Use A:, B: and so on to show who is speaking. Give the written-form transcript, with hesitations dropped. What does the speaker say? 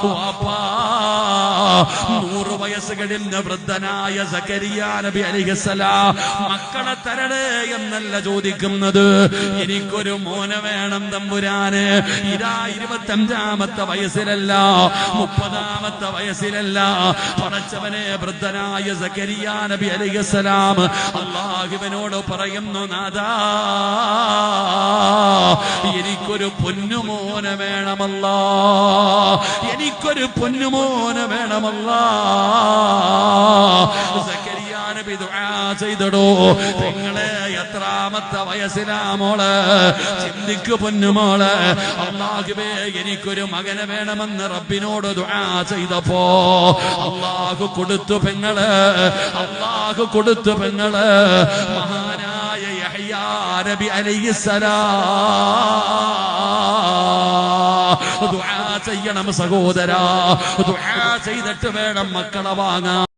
A: 100 വയസ്സ് കഴിഞ്ഞ വൃദ്ധനായ സക്കരിയ നബി അലൈഹിസ്സലാം മക്കളെ തരണേ എന്നല്ല ചോദിക്കുന്നത്, എനിക്കൊരു മോനെ വേണം തമ്പുരാന്. ഇതാ 25-ാമത്തെ വയസ്സിലല്ല, 30-ാമത്തെ വയസ്സിലല്ല, പടച്ചവനെ വൃദ്ധനായ സക്കരിയ നബി അലൈഹിസ്സലാം അല്ലാഹുവിനോട് പറയുന്നു, നാഥാ എനിക്കൊരു പൊന്നുമോനെ വേണമല്ലാ, എനിക്കൊരു പൊന്നുമോനെ വേണമല്ലാ. സക്കരിയ നബി ദുആ ചെയ്തടോ, നിങ്ങളെ എത്രാമത്തെ വയസ്സിലാ മോള്? ചിന്തിക്കു പൊന്നുമോള്. അല്ലാഹുവേ എനിക്കൊരു മകനെ വേണമെന്ന് റബ്ബിനോട് ദുആ ചെയ്തപ്പോ അല്ലാഹു കൊടുത്തു പെങ്ങള്, അല്ലാഹു കൊടുത്തു പെങ്ങള്. മഹാനായ യഹ്യാ നബി അലൈഹിസ്സലാം ദുആ ചെയ്യണം സഹോദരാ, ദുആ ചെയ്തിട്ട് വേണം മക്കളെ വാങ്ങാൻ.